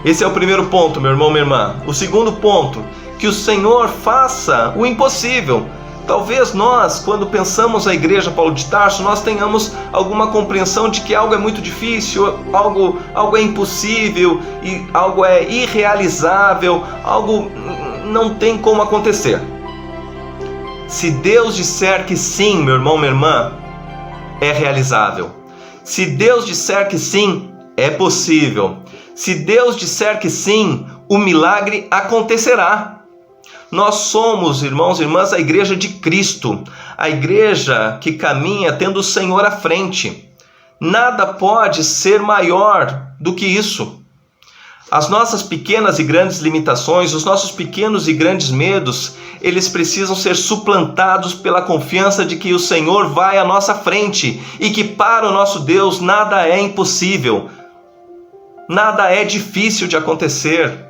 Esse é o primeiro ponto, meu irmão, minha irmã. O segundo ponto, que o Senhor faça o impossível. Talvez nós, quando pensamos a igreja Paulo de Tarso, nós tenhamos alguma compreensão de que algo é muito difícil, algo é impossível, e algo é irrealizável, algo não tem como acontecer. Se Deus disser que sim, meu irmão, minha irmã, é realizável. Se Deus disser que sim, é possível. Se Deus disser que sim, o milagre acontecerá. Nós somos, irmãos e irmãs, a igreja de Cristo, a igreja que caminha tendo o Senhor à frente. Nada pode ser maior do que isso. As nossas pequenas e grandes limitações, os nossos pequenos e grandes medos, eles precisam ser suplantados pela confiança de que o Senhor vai à nossa frente e que para o nosso Deus nada é impossível, nada é difícil de acontecer.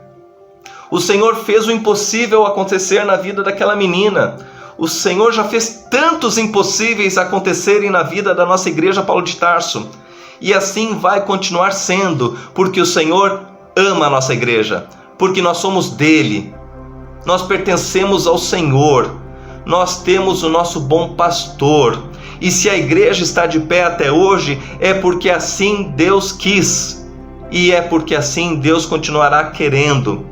O Senhor fez o impossível acontecer na vida daquela menina. O Senhor já fez tantos impossíveis acontecerem na vida da nossa igreja Paulo de Tarso. E assim vai continuar sendo, porque o Senhor ama a nossa igreja, porque nós somos dele, nós pertencemos ao Senhor, nós temos o nosso bom pastor, e se a igreja está de pé até hoje, é porque assim Deus quis, e é porque assim Deus continuará querendo.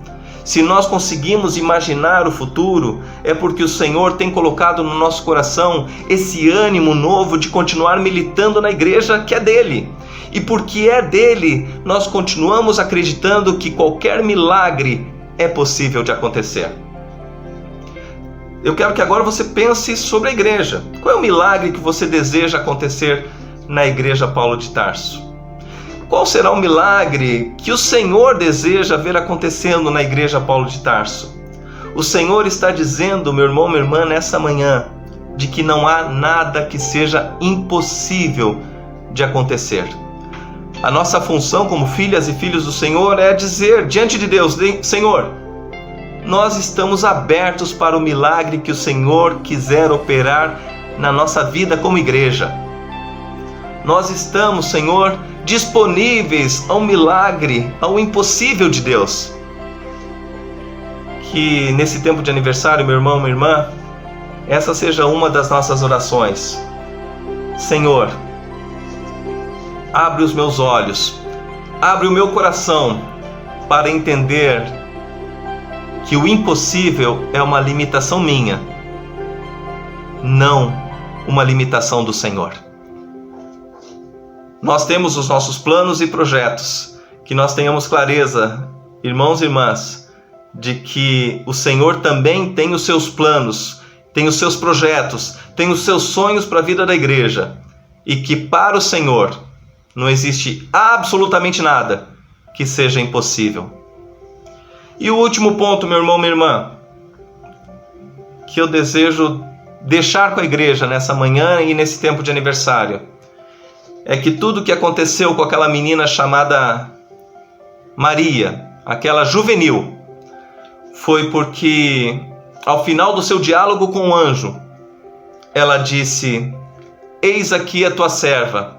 Se nós conseguimos imaginar o futuro, é porque o Senhor tem colocado no nosso coração esse ânimo novo de continuar militando na igreja que é dele. E porque é dele, nós continuamos acreditando que qualquer milagre é possível de acontecer. Eu quero que agora você pense sobre a igreja. Qual é o milagre que você deseja acontecer na igreja Paulo de Tarso? Qual será o milagre que o Senhor deseja ver acontecendo na igreja Paulo de Tarso? O Senhor está dizendo, meu irmão, minha irmã, nessa manhã, de que não há nada que seja impossível de acontecer. A nossa função como filhas e filhos do Senhor é dizer diante de Deus: Senhor, nós estamos abertos para o milagre que o Senhor quiser operar na nossa vida como igreja. Nós estamos, Senhor, disponíveis ao milagre, ao impossível de Deus. Que nesse tempo de aniversário, meu irmão, minha irmã, essa seja uma das nossas orações. Senhor, abre os meus olhos, abre o meu coração para entender que o impossível é uma limitação minha, não uma limitação do Senhor. Nós temos os nossos planos e projetos, que nós tenhamos clareza, irmãos e irmãs, de que o Senhor também tem os seus planos, tem os seus projetos, tem os seus sonhos para a vida da igreja, e que para o Senhor não existe absolutamente nada que seja impossível. E o último ponto, meu irmão, minha irmã, que eu desejo deixar com a igreja nessa manhã e nesse tempo de aniversário, é que tudo que aconteceu com aquela menina chamada Maria, aquela juvenil, foi porque ao final do seu diálogo com o anjo, ela disse: eis aqui a tua serva,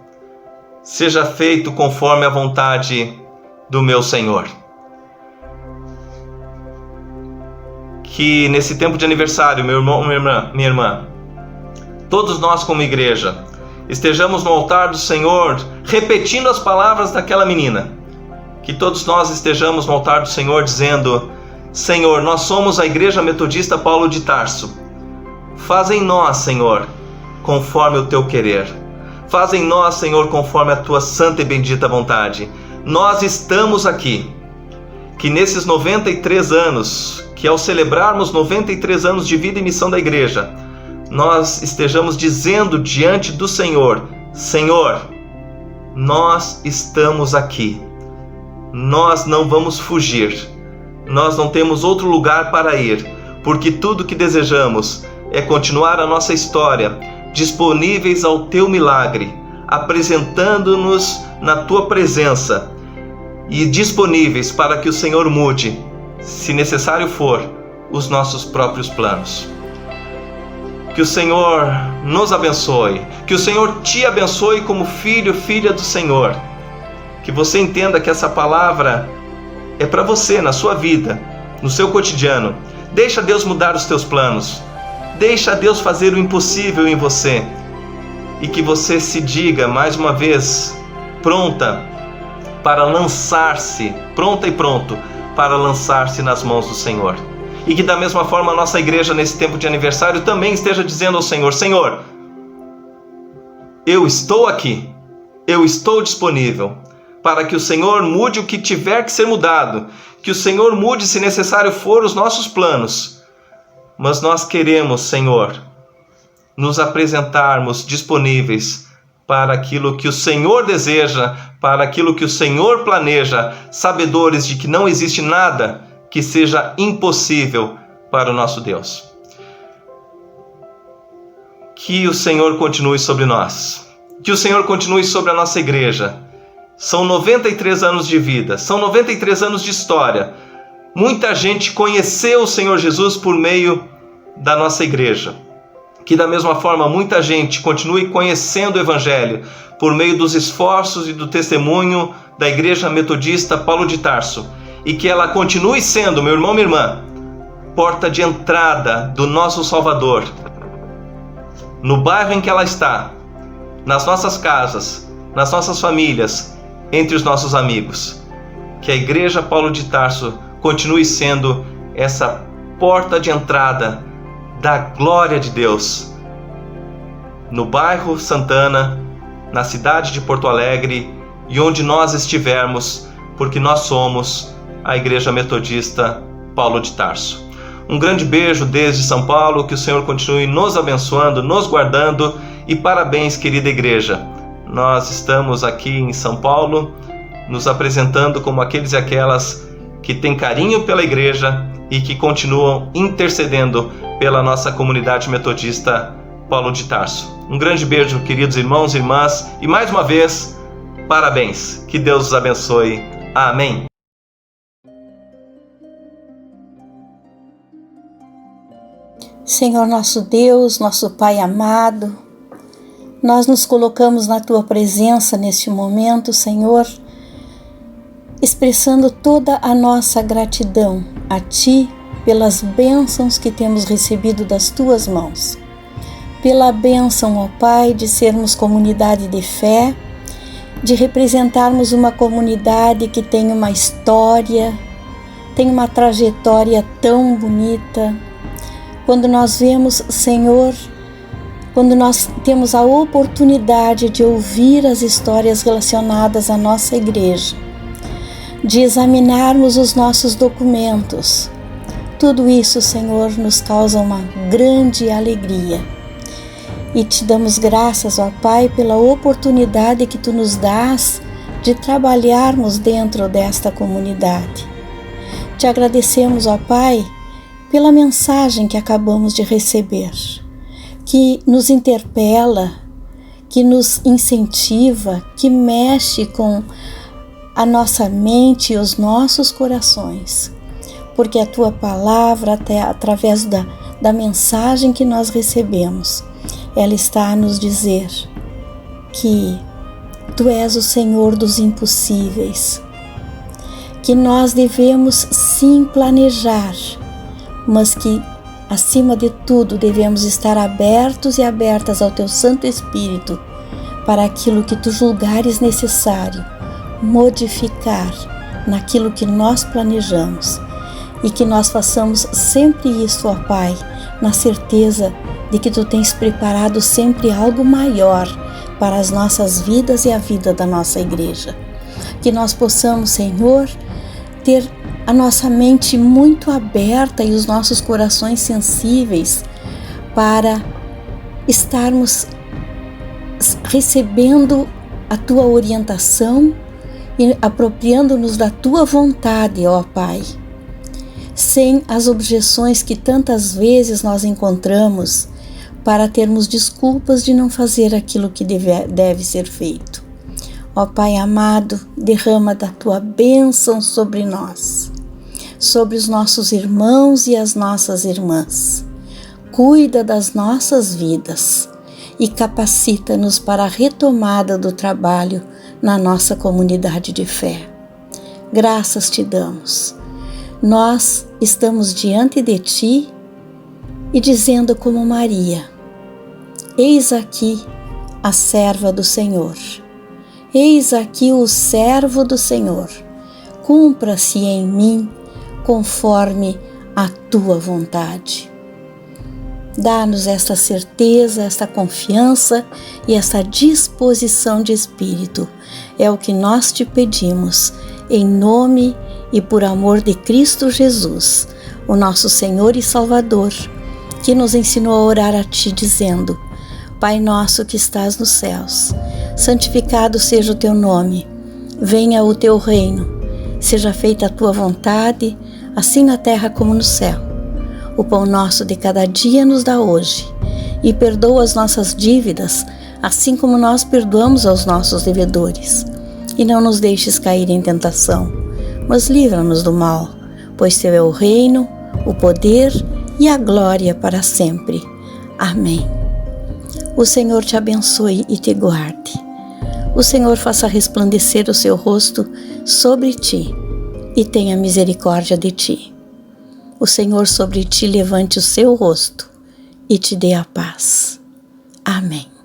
seja feito conforme a vontade do meu Senhor. Que nesse tempo de aniversário, meu irmão, minha irmã, todos nós como igreja, estejamos no altar do Senhor, repetindo as palavras daquela menina. Que todos nós estejamos no altar do Senhor dizendo: Senhor, nós somos a Igreja Metodista Paulo de Tarso. Faz em nós, Senhor, conforme o teu querer. Faz em nós, Senhor, conforme a tua santa e bendita vontade. Nós estamos aqui. Que nesses 93 anos, que ao celebrarmos 93 anos de vida e missão da igreja, nós estejamos dizendo diante do Senhor: Senhor, nós estamos aqui. Nós não vamos fugir. Nós não temos outro lugar para ir, porque tudo que desejamos é continuar a nossa história, disponíveis ao teu milagre, apresentando-nos na tua presença e disponíveis para que o Senhor mude, se necessário for, os nossos próprios planos. Que o Senhor nos abençoe, que o Senhor te abençoe como filho, filha do Senhor. Que você entenda que essa palavra é para você, na sua vida, no seu cotidiano. Deixa Deus mudar os teus planos. Deixa Deus fazer o impossível em você. E que você se diga, mais uma vez, pronta para lançar-se, pronta e pronto para lançar-se nas mãos do Senhor. E que da mesma forma a nossa igreja nesse tempo de aniversário também esteja dizendo ao Senhor: Senhor, eu estou aqui, eu estou disponível para que o Senhor mude o que tiver que ser mudado, que o Senhor mude, se necessário for, os nossos planos. Mas nós queremos, Senhor, nos apresentarmos disponíveis para aquilo que o Senhor deseja, para aquilo que o Senhor planeja, sabedores de que não existe nada que seja impossível para o nosso Deus. Que o Senhor continue sobre nós, que o Senhor continue sobre a nossa igreja. São 93 anos de vida, são 93 anos de história. Muita gente conheceu o Senhor Jesus por meio da nossa igreja. Que da mesma forma muita gente continue conhecendo o Evangelho por meio dos esforços e do testemunho da Igreja Metodista Paulo de Tarso, e que ela continue sendo, meu irmão, minha irmã, porta de entrada do nosso Salvador, no bairro em que ela está, nas nossas casas, nas nossas famílias, entre os nossos amigos. Que a Igreja Paulo de Tarso continue sendo essa porta de entrada da glória de Deus no bairro Santana, na cidade de Porto Alegre e onde nós estivermos, porque nós somos a Igreja Metodista Paulo de Tarso. Um grande beijo desde São Paulo, que o Senhor continue nos abençoando, nos guardando, e parabéns, querida igreja. Nós estamos aqui em São Paulo, nos apresentando como aqueles e aquelas que têm carinho pela igreja e que continuam intercedendo pela nossa comunidade metodista Paulo de Tarso. Um grande beijo, queridos irmãos e irmãs, e mais uma vez, parabéns. Que Deus os abençoe. Amém. Senhor nosso Deus, nosso Pai amado, nós nos colocamos na Tua presença neste momento, Senhor, expressando toda a nossa gratidão a Ti pelas bênçãos que temos recebido das Tuas mãos. Pela bênção, ó Pai, de sermos comunidade de fé, de representarmos uma comunidade que tem uma história, tem uma trajetória tão bonita. Quando nós vemos, Senhor, quando nós temos a oportunidade de ouvir as histórias relacionadas à nossa igreja, de examinarmos os nossos documentos, tudo isso, Senhor, nos causa uma grande alegria. E te damos graças, ó Pai, pela oportunidade que Tu nos dás de trabalharmos dentro desta comunidade. Te agradecemos, ó Pai, pela mensagem que acabamos de receber, que nos interpela, que nos incentiva, que mexe com a nossa mente e os nossos corações, porque a Tua palavra, até através da mensagem que nós recebemos, ela está a nos dizer que Tu és o Senhor dos impossíveis, que nós devemos sim planejar, mas que, acima de tudo, devemos estar abertos e abertas ao Teu Santo Espírito para aquilo que Tu julgares necessário modificar naquilo que nós planejamos, e que nós façamos sempre isso, ó Pai, na certeza de que Tu tens preparado sempre algo maior para as nossas vidas e a vida da nossa igreja. Que nós possamos, Senhor, ter a nossa mente muito aberta e os nossos corações sensíveis para estarmos recebendo a Tua orientação e apropriando-nos da Tua vontade, ó Pai, sem as objeções que tantas vezes nós encontramos para termos desculpas de não fazer aquilo que deve ser feito. Ó Pai amado, derrama da Tua bênção sobre nós, sobre os nossos irmãos e as nossas irmãs. Cuida das nossas vidas e capacita-nos para a retomada do trabalho na nossa comunidade de fé. Graças Te damos. Nós estamos diante de Ti e dizendo como Maria: eis aqui a serva do Senhor, eis aqui o servo do Senhor, cumpra-se em mim conforme a Tua vontade. Dá-nos esta certeza, esta confiança e esta disposição de espírito. É o que nós Te pedimos, em nome e por amor de Cristo Jesus, o nosso Senhor e Salvador, que nos ensinou a orar a Ti dizendo: Pai nosso que estás nos céus, santificado seja o teu nome. Venha o teu reino. Seja feita a tua vontade, assim na terra como no céu. O pão nosso de cada dia nos dá hoje. E perdoa as nossas dívidas, assim como nós perdoamos aos nossos devedores. E não nos deixes cair em tentação, mas livra-nos do mal, pois teu é o reino, o poder e a glória para sempre. Amém. O Senhor te abençoe e te guarde. O Senhor faça resplandecer o seu rosto sobre ti e tenha misericórdia de ti. O Senhor sobre ti levante o seu rosto e te dê a paz. Amém.